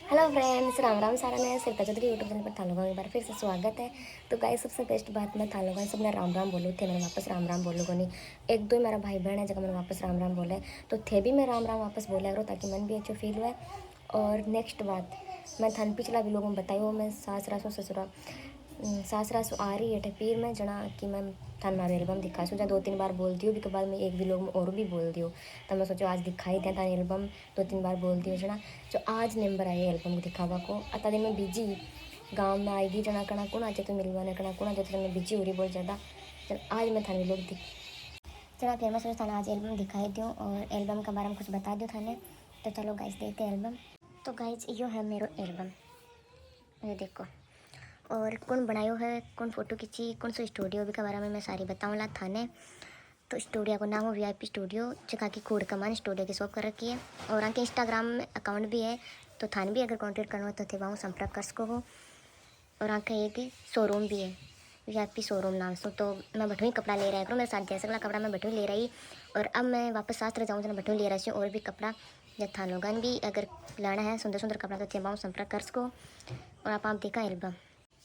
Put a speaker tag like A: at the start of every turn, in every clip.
A: Hello friends, Ram Ram सारा ने सिर्फ चौधरी यूट्यूब चैनल पर था लोगों एक बार फिर से स्वागत है। तो गाइस, सबसे बेस्ट बात मैं था लोगों सबने राम राम बोलू थे, मैंने वापस राम राम बोलूँगा नहीं। एक दो मेरा भाई बहन है जगह मैंने वापस राम राम बोले तो थे भी मैं राम राम वापस बोला करो ताकि मन भी अच्छो फील हुआ। और नेक्स्ट बात मैं थान पिछला भी लोगों को बताई वो मैं सासरा सो ससुरा सासरा सो आ रही है पीर में जना कि मैं थान मारो एल्बम दिखा सोचा 2-3 बार बोल दियो भी के बाद में एक भी लोग में और भी बोल दियो। तो मैं सोचो आज दिखाई थे थान एल्बम 2-3 बार बोल दियो जना जो आज नंबर आए एल्बम को दिखावा को अता दिन में बिजी गाँव में आएगी जना कणा कौन आज तो मिलवाने कणा कौन आज तो मैं बिजी हो रही बहुत ज़्यादा। चल आज मैं थाने लोग दिख चला फिर मैं सोचा थाना आज एल्बम दिखाई दूँ और एल्बम के बारे में कुछ बता दूँ थाने। तो चलो गाइस देखते हैं एल्बम। तो गाइस यो है मेरो एल्बम, ये देखो। और कौन बनायो है, कौन फोटो खींची, कौन सा स्टूडियो भी के बारे में मैं सारी बताऊँला थाने। तो स्टूडियो का नाम है VIP स्टूडियो, जगह की खोड़ कमान स्टूडियो की शॉप कर रखी है। और आके इंस्टाग्राम में अकाउंट भी है, तो थाने भी अगर कॉन्टेक्ट करना हो तो थे वहाँ संपर्क कर सको हो। और आके एक शोरूम भी है VIP शोरूम नाम से। तो मैं बटवी कपड़ा ले रहा है मेरे साथ जैसे वाला कपड़ा मैं बटवी ले रही। और अब मैं वापस शास्त्र जाऊँ तो मैं बटवी ले रही हूँ और भी कपड़ा जब था लोगन भी अगर लाना है सुंदर सुंदर कपड़ा तो थे वहाँ संपर्क कर सको। और आप देखा एल्बम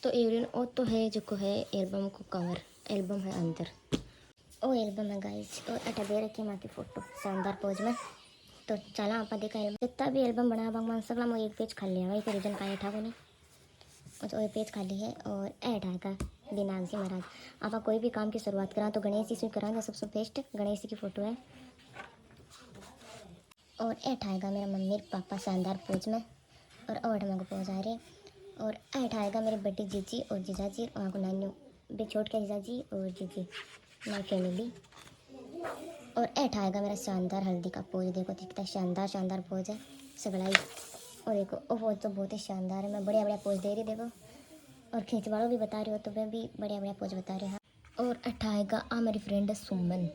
A: तो एवरिन ओ तो है जो है एल्बम को कवर, एल्बम है अंदर ओ एल्बम है गाइस। और अटा दे रखी माँ की फोटो शानदार पोज में। तो चला आप देखा एल्बम जितना भी एल्बम बना भगवान सकला मैं एक पेज खाली है वही रीजन का था को नहीं तो एक पेज खाली है। और ऐड आएगा दिनांक जी महाराज आप कोई भी काम की शुरुआत करा तो गणेश जी से करा सबसे बेस्ट गणेश जी की फ़ोटो है। और ऐठ आएगा मेरा मम्मी पापा शानदार पोज में और मेरे को पोज आ रहे। और ऐठ आएगा मेरे बड़ी जीजी और जीजाजी और को नानी भी छोट के जीजाजी और जीजी माई फैमिली। और ऐठ आएगा मेरा शानदार हल्दी का पोज, देखो कितना शानदार शानदार पोज है सगड़ा ही। और देखो वो पोज तो बहुत ही शानदार है, मैं बढ़िया बढ़िया पोज दे रही देखो। और खींच वालों भी बता रही हो तो मैं भी बढ़िया बढ़िया पोज बता रही हूँ। और ऐठ आएगा मेरी फ्रेंड है सुमन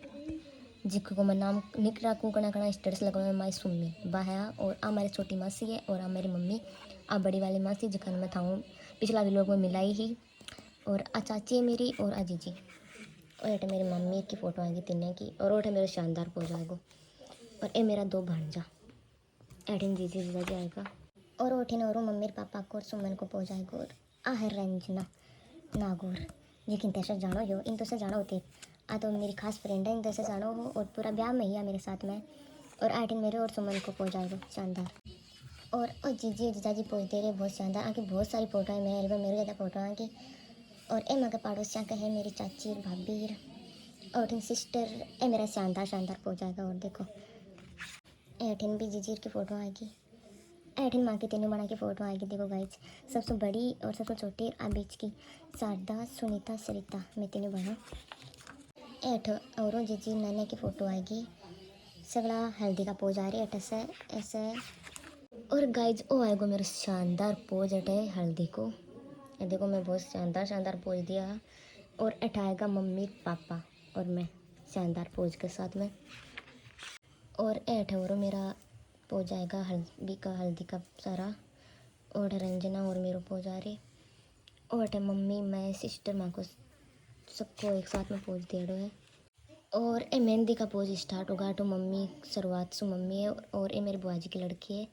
A: जिसको मैं नाम निक रखूँ कना कना स्टेटस लगाऊँ माई सुम्मी बाहया। और मेरी छोटी मासी है और मेरी मम्मी बड़ी वाली मासी जिखन मैं था पिछला भी लोग में मिलाई ही। और चाची है मेरी और जीजी। और एट मेरी मम्मी की फ़ोटो आएगी तीनों की। और ओठ मेरा शानदार पोज आएगा। और ये मेरा 2 भांजा एटिन जीजी जीजा जी आएगा। और ओठिन और मम्मी पापा को और सुमन को पोज आएगा। और है रंजना नागौर लेकिन तैसे जानो हो इन तो से जानो होती तो मेरी खास फ्रेंड है इन से जानो हो। और पूरा ब्याह में ही है मेरे साथ में। और आटिन मेरे और सुमन को पोज आएगा शानदार। और जीजी जीजा जी पोज दे रहे बहुत शानदार आगे बहुत सारी फोटो है मेरे एल्बम मेरे ज़्यादा फोटो आगे। और ए मगर पड़ोसियाँ का है मेरी चाची भाभी और इन सिस्टर ए मेरा शानदार शानदार पोज आएगा। और देखो एठिन भी जीजी की फ़ोटो आएगी, एठिन माँ की तीनों बना की फ़ोटो आएगी देखो गाइज। सबसे बड़ी और सबसे छोटी बीच की शारदा सुनीता सरिता मैं तीनों बना एठ। और जीजी नाना की फ़ोटो आएगी सगला हल्दी का पोज आ रही है ऐसे ऐसे। और गाइज ओ आएगा मेरा शानदार पोज अटे हल्दी को, ये देखो मैं बहुत शानदार शानदार पोज दिया। और अठाएगा मम्मी पापा और मैं शानदार पोज के साथ में। और ऐठ और मेरा पोज आएगा हल्दी का सारा। और रंजना और मेरा पोज आ रही। और अटे मम्मी मैं सिस्टर माँ को सबको एक साथ में पोज दे रहे है। और ये मेहंदी का पोज स्टार्ट होगा तो मम्मी शुरुआत से मम्मी है। और ये मेरी बुआ जी की लड़की है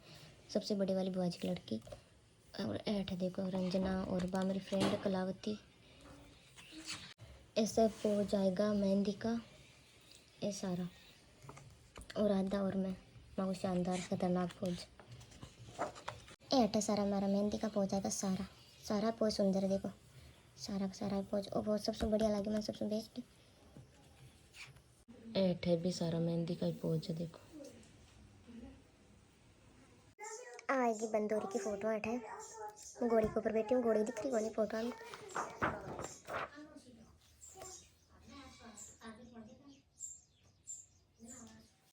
A: सबसे बड़ी वाली बुआ जी की लड़की। और ऐठ देखो रंजना और बा मेरी फ्रेंड कलावती। ऐसा पोज आएगा मेहंदी का ये सारा। और आधा और मैं माँ को शानदार खतरनाक पोज ऐठ सारा हमारा मेहंदी का पोज आएगा सारा सारा पोज सुंदर है देखो सारा का सारा पोज। और बहुत सबसे बढ़िया लगे मैं सबसे बेस्ट ऐठ है भी सारा मेहंदी का ही पोज है देखो। आएगी बंदोरी की फ़ोटो ऐठ है घोड़ी के ऊपर बैठी हूँ, घोड़ी दिख रही घोड़ी फोटो में।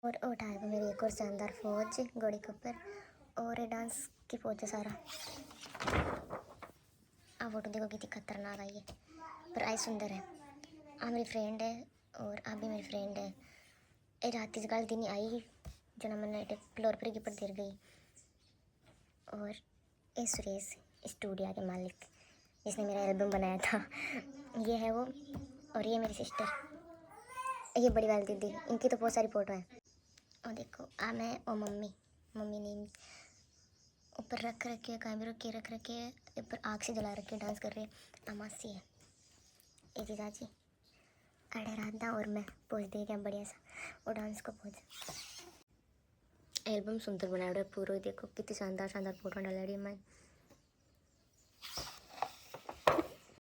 A: और उठाएगा मेरी एक और शानदार फौज घोड़ी के ऊपर। और ये डांस की फौज है सारा। फोटो देखो कितनी खतरनाक आई है पर आई सुंदर है। मेरी फ्रेंड है और आप भी मेरी फ्रेंड है। ये रात इस गल दिन आई जो ना मैंने फ्लोर पर गिफ्ट दे गई। और ये सुरेश स्टूडियो के मालिक जिसने मेरा एल्बम बनाया था ये है वो। और ये मेरी सिस्टर ये बड़ी वाली दीदी इनकी तो बहुत सारी फ़ोटो है। और देखो मैं और मम्मी मम्मी नहीं ऊपर रख रखे कैमरे के रख रखे है, ऊपर आग से जला रखे डांस कर रहे हैं। अमासी है ये जी चाची अड़े राधा और मैं पोज दे क्या बढ़िया सा और डांस को पोज। एल्बम सुंदर बनाया है पूरा, देखो कितनी शानदार शानदार फोटो डाला रही है मैं।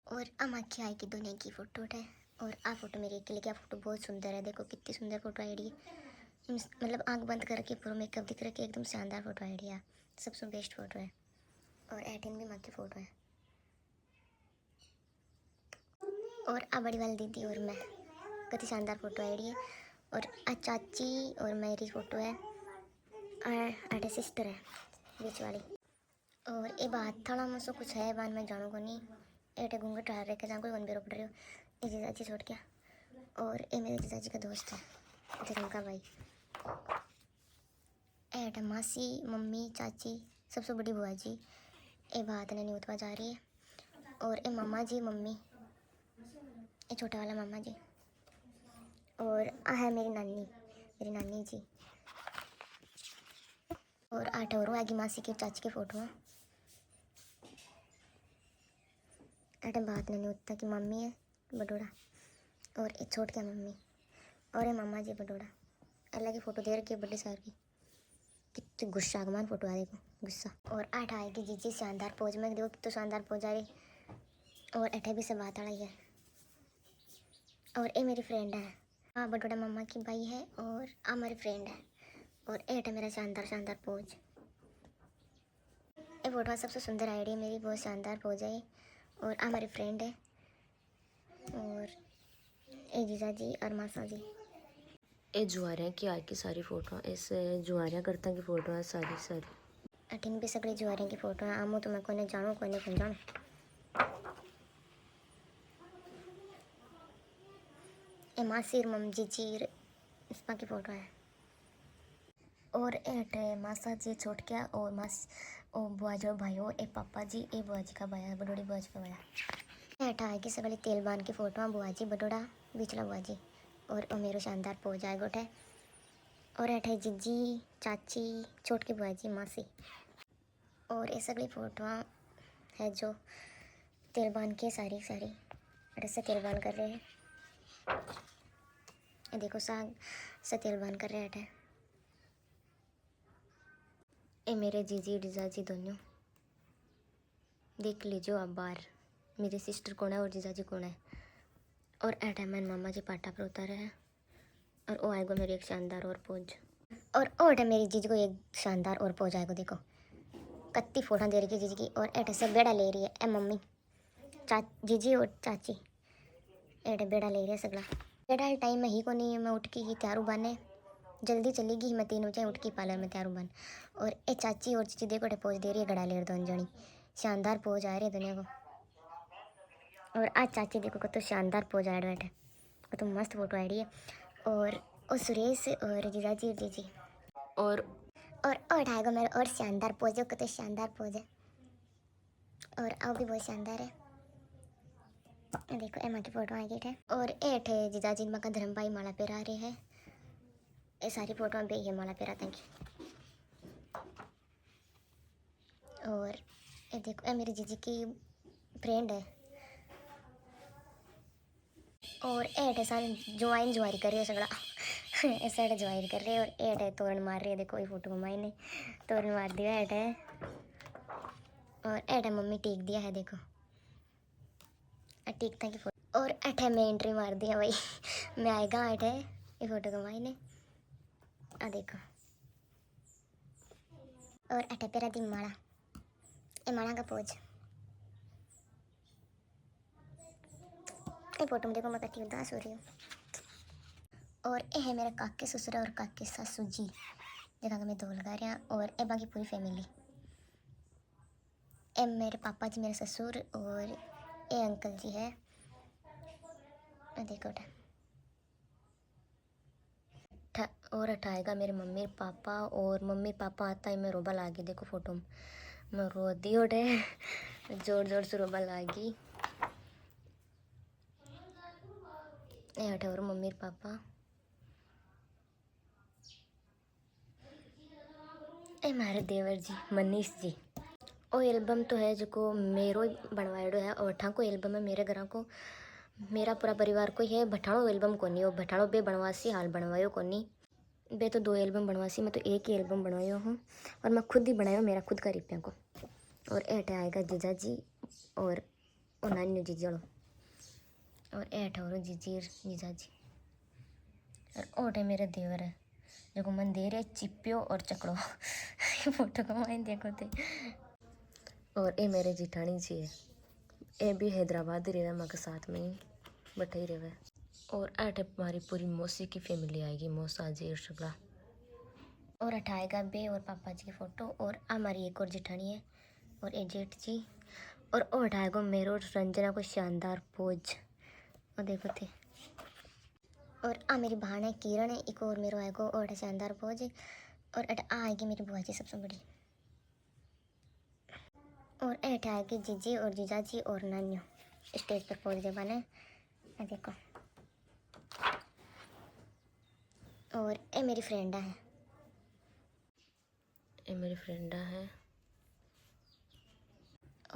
A: और अम्मा की आई की दुनिया की फोटो है और आ फोटो मेरी अकेले की फोटो बहुत सुंदर है, देखो कितनी सुंदर फोटो आई है। मतलब आंख बंद करके पूरा मेकअप दिख रहा है, एकदम शानदार फोटो आई है, सबसे बेस्ट फोटो है। और एटीन भी माँ की फोटो है और आ बड़ी वाली दीदी और मैं, कितनी शानदार फोटो आई है। और आ चाची और मेरी फोटो है, अटे सिस्टर है बीच वाली। और ये बात थोड़ा मुझसे कुछ है बात मैं जानू को नहीं, एटे घूंघट ठहर रखे जहाँ कोई बेरो पड़ रही हो, ये जीजाजी छोड़ के। और ये मेरे जीजाजी का दोस्त है धर्म का भाई। एटे मासी मम्मी चाची सबसे बड़ी बुआ जी, ये बात नहीं उतवा जा रही है। और ये मामा जी मम्मी, ये छोटा वाला मामा जी। और आ है मेरी नानी जी। और आठ और आगे मासी की चाची की फोटो है। अटे बात नहीं उतना की मम्मी है बडोड़ा और ये छोट क्या मम्मी और ये मामा जी बडोड़ा। अलग ही फोटो दे रखी है बड़ी सार की, कितनी गुस्सा आगमान फोटो आ देखो गुस्सा। और आठ आएगी जीजी शानदार पोज में, देखो कितनी शानदार पोज आ रही। और अठे भी सब बात आ रही है। और ये मेरी फ्रेंड है, हाँ बडोड़ा मामा की भाई है और आ मेरी फ्रेंड है। और एट है मेरा शानदार शानदार पोज। ये फोटो सबसे सुंदर आइडिया मेरी, बहुत शानदार पोज है। और आ हमारी फ्रेंड है और ए जीजा जी और मासा जी।
B: ये जुआरियाँ की आज की सारी फोटो, इस जुआरियाँ करता की फोटो है सारी सारी।
A: अठिन भी सगड़ी जुआरियों की फोटो है, आमू तो मैं कोने जानू कोने कौन जानू। ए मासीर मम जीजीर इसपा की फोटो है। और एट मासा जी छोट क्या और मास ओ बुआ जो भाईओ ए पापा जी ए बुआ जी का भाया बडोड़ी बुआ जी का भाया। एट आएगी सगड़ी तेल बान की फोटो है, बुआ जी बडोड़ा बिचला बुआ जी और ओ मेरो शानदार पोज आए गोटे। और एट है जीजी चाची छोट की बुआ जी मासी। और ये सगड़ी फोटो है जो तेल बान की सारी सारी से तेल बान कर रहे हैं। ये देखो साग से तेल बान कर रहे हैं। ये मेरे जीजी जीजाजी दोनों, देख लीजिए आप बाहर मेरी सिस्टर कौन है और जीजाजी कौन है। और एट है मैंने मामा जी पाटा पर उतारे हैं। और वो आएगा मेरी एक शानदार और पोज। और है मेरी जीजी को एक शानदार और पोज आएगा, देखो कत्ती फोटो दे रही है जीजी की। और एट से बेड़ा ले रही है ए मम्मी जीजी और चाची, एट बेड़ा ले रही है सगला। बेड़ा टाइम में ही को नहीं, मैं उठ के ही तैयारू बने जल्दी चलेगी, मैं 3 बजे उठ के पार्लर में तैयार बन। और ए चाची और चीची देखो पोज दे रही है गड़ा ले दोनों जनी, शानदार पोज आ रही है दुनिया को। और आज चाची देखो तो शानदार पोज आ रहा है, तो मस्त फोटो आ रही है। और सुरेश और जीजाजी और जीजी और आएगा मेरा और शानदार पोज है, तो शानदार पोज है। और आओ भी बहुत शानदार है, देखो एमा की फोटो आ गई है। और एट है जीजाजी माँ का धर्म भाई माला पेरा रहे हैं, ये सारी फोटो में भी ये माला पेरा थैंक यू। और ये देखो ये मेरी जीजी की फ्रेंड है। और एट है सारे जुआरी कर रही है सगड़ा ऐसा एट जुआरी कर रही है। और एट है तोरण मार रही है, देखो ये फोटो को माई ने तोरण मार दिया एट है। और एट है मम्मी टीक दिया है, देखो टीक था की फोटो। और एट है मैं एंट्री मार दिया भाई मैं आएगा एट है ये फोटो को माई ने आ देखो। और एट है पेरा दी माड़ा, ये माड़ा का पोज। ये फोटो में देखो मैं कटी उदास हो रही हूँ। और ये है मेरे काके ससुर और काके सासू जी, जगह मैं 2 लगा रहे हैं। और ए बाकी पूरी फैमिली, ए मेरे पापा जी मेरे ससुर और ए अंकल जी है, देखो और हटाएगा मेरे मम्मी पापा। और मम्मी पापा आता है मैं रोबा लागी, देखो फोटो में मैं रो दी उठे जोर जोर से रोबा लागी। ये हटे और मम्मी पापा।
B: ए मारे देवर जी मनीष जी ओ एल्बम तो है जो मेरो बनवाड़ो है और अठा को एल्बम है मेरे घर को मेरा पूरा परिवार को ही है भठाणो एल्बम कोनी और भठाणो बे बनवासी हाल बनवायो कोनी बे तो 2 एल्बम बनवासी मैं तो एक ही एल्बम बनवायो हूँ और मैं खुद ही बनायो मेरा खुद का रिप्या को। और ऐटे आएगा जीजा जी और नान्यू जीजाड़ो और ऐठा और जीजीर जीजा जी और ओटे मेरे देवर है जो मन दे रहे चिप्यो और चकड़ो फोटो को माइन देखो थे। और ये मेरे जिठानी जी है ये भी हैदराबाद ही रहे मगर साथ में ही बटे ही रहे। और ऐठे हमारी पूरी मौसी की फैमिली आएगी मौसा जी और शुक्ला और हटाएगा बे और पापा जी की फ़ोटो और हमारी एक और जिठानी है और ये जेठ जी और वो हटाएगा मेरो और रंजना को शानदार पोज और देखो थे। और मेरी बहन है किरण है एक और मेरो आएगा और शानदार पोज और आएगी मेरी बुआ जी सबसे बड़ी और ऐठ आएगी जीजी और जीजा जी और नान्यू स्टेज पर पोज दे बने देखो। और ये मेरी फ्रेंडा है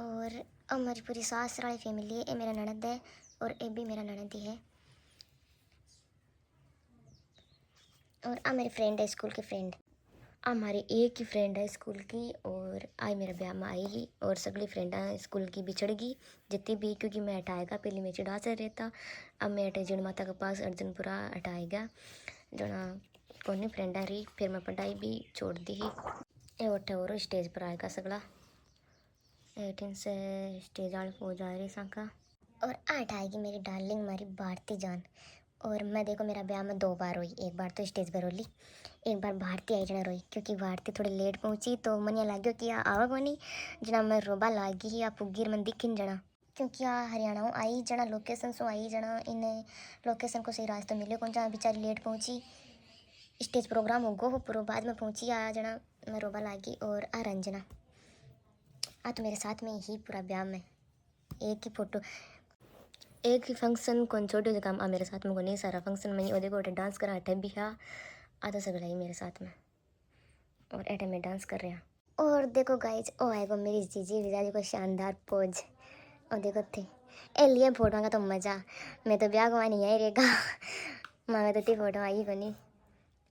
B: और हमारी पूरी सास वाली फैमिली है ये मेरा ननद है और ये भी मेरा ननद ही है और मेरी फ्रेंड है स्कूल की फ्रेंड हमारी एक ही फ्रेंड है स्कूल की और आई मेरा ब्याह में आई ही और सगली फ्रेंडा स्कूल की बिछड़ गई जितनी भी क्योंकि मैं हटाएगा पहले मैं चिड़ा से रहता अब मैं हटे जिन माता के पास अर्जुनपुरा हटाएगा जना कौन फ्रेंडा रही फिर मैं पढ़ाई भी छोड़ दी ही ये उठे और स्टेज पर आएगा सगला 18 से स्टेज आल हो जा रही सांका और आएगी मेरी डार्लिंग हमारी भारती जान और मैं देखो मेरा ब्याह में 2 बार हुई एक बार तो स्टेज पर रोली एक बार भारती आई जना रोई क्योंकि भारती थोड़ी लेट पहुंची तो मन लाग्यो कि आवा को नहीं जना मैं रोबा लागी ही पुगीर मन दिखिन जना क्योंकि हरियाणा आई जना लोकेशन सो आई जना इन लोकेशन को सही रास्ता मिले कौन जना बेचारी लेट पहुंची स्टेज प्रोग्राम हो गो पूरा बाद में पहुंची जना मैं रोबा लागी और रंजना तो मेरे साथ में ही पूरा ब्याह में एक ही फोटो एक ही फंक्शन कौन छोटे जो काम मेरे साथ में को नहीं सारा फंक्शन में और देखो डांस करा अटे भी तो सगला ही मेरे साथ में और अटे में डांस कर रहा और देखो गाइज ओ आएगा मेरी जीजी विजाजी को शानदार पोज और देखो थे ए लिए फोटो का तो मज़ा मैं तो ब्याह को नहीं आई रहेगा माँ तो ती फोटो आई को नहीं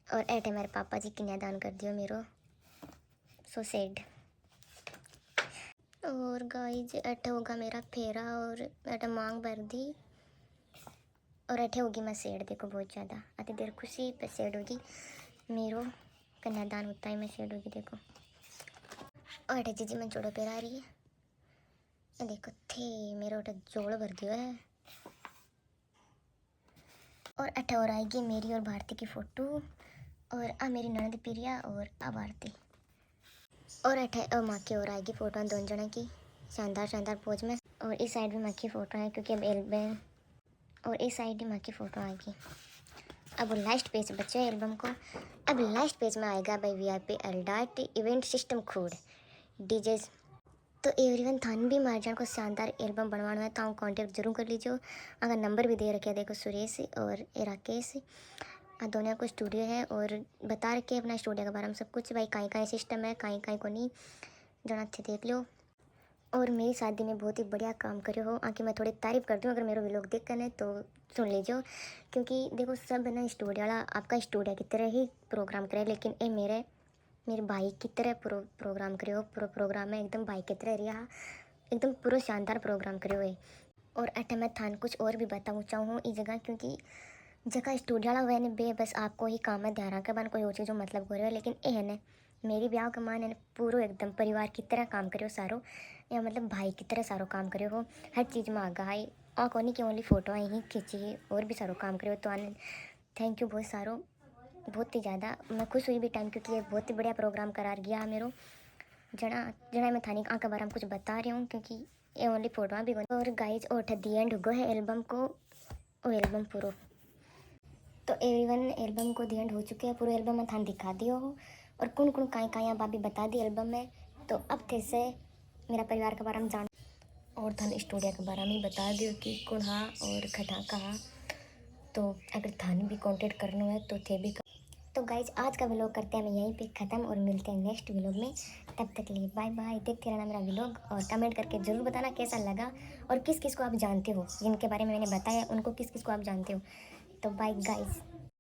B: और ऐटे मेरे पापा जी कन्यादान कर दियो मेरो सो सैड। और गाइज ऐटे होगा मेरा फेरा और ऐटे मांग भर दी और ऐटे होगी मैं सेड देखो बहुत ज़्यादा आती देर खुशी पे सेड होगी मेरो कन्यादान होता है मैं सेड होगी देखो और ऐटे जीजी मैं जोड़ो पेरा रही है देखो थे मेरा उठे जोड़ भर दियो है और ऐटे और आएगी मेरी और भारती की फ़ोटो और मेरी ननद प्रिया और भारती और ऐठे माँ की और आएगी फ़ोटो दोनों जने की शानदार शानदार पोज में और इस साइड भी माँ की फ़ोटो है क्योंकि अब एल्बम और इस साइड भी माँ की फ़ोटो आएगी। अब लास्ट पेज बच्चे एल्बम को अब लास्ट पेज में आएगा भाई VIP एल्डाट इवेंट सिस्टम खूड डीजे तो एवरीवन थान भी मार जान को शानदार एल्बम बनवाना है तो कांटेक्ट जरूर कर लीजिए अगर नंबर भी दे रखे देखो सुरेश और राकेश दोनों को स्टूडियो है और बता रखे अपना स्टूडियो के बारे में सब कुछ भाई कहीं सिस्टम है कहीं को नहीं जना अच्छे देख लो। और मेरी शादी में बहुत ही बढ़िया काम करे हो आके मैं थोड़ी तारीफ़ करती हूँ अगर मेरे व्लॉग देख कर तो सुन लीजिए क्योंकि देखो सब ना स्टूडियो वाला आपका स्टूडियो की तरह ही प्रोग्राम करे लेकिन ये मेरे भाई की तरह प्रोग्राम करे हो प्रोग्राम है एकदम भाई की तरह रहा एकदम पूरा शानदार प्रोग्राम करे हुए और अटे मैं थान कुछ और भी बताऊँ चाहूँ इस जगह क्योंकि जगह स्टूडियो वाला हुआ बे बस आपको ही काम है ध्यान रखा बन कोई और चीज़ मतलब हो रहा है लेकिन ये है न मेरी ब्याह का मान है पूरा एकदम परिवार की तरह काम करो सारो या मतलब भाई की तरह सारो काम करे हो हर चीज़ में आगा है और कोनी की ओनली फ़ोटो आई ही खींची और भी सारो काम करे हो तो आने थैंक यू बहुत सारो बहुत ही ज़्यादा मैं खुश हुई भी टाइम क्योंकि ये बहुत ही बढ़िया प्रोग्राम करार गया है मेरो जना मैं थानी के बारे में कुछ बता रही हूँ क्योंकि ये ओनली फ़ोटो भी और गाइज और दी एंड हो है एल्बम को और एल्बम पूरा तो एवरीवन एल्बम को दी एंड हो चुके हैं पूरा एल्बम में थान दिखा दियो हो और कौन कौन कहाँ भाभी बता दी एल्बम में तो अब थे से मेरा परिवार के बारे में जान और थान स्टूडियो के बारे में बता दियो कि कौन हाँ और खटा कहाँ तो अगर थान भी कांटेक्ट करना है तो थे भी तो
A: गाइज आज का व्लॉग करते हैं हम यहीं पे ख़त्म और मिलते हैं नेक्स्ट व्लॉग में। तब तक के लिए बाय बाय। देखते रहना मेरा व्लॉग और कमेंट करके ज़रूर बताना कैसा लगा और किस किस को आप जानते हो, जिनके बारे में मैंने बताया उनको किस किस को आप जानते हो। तो बाय गाइज।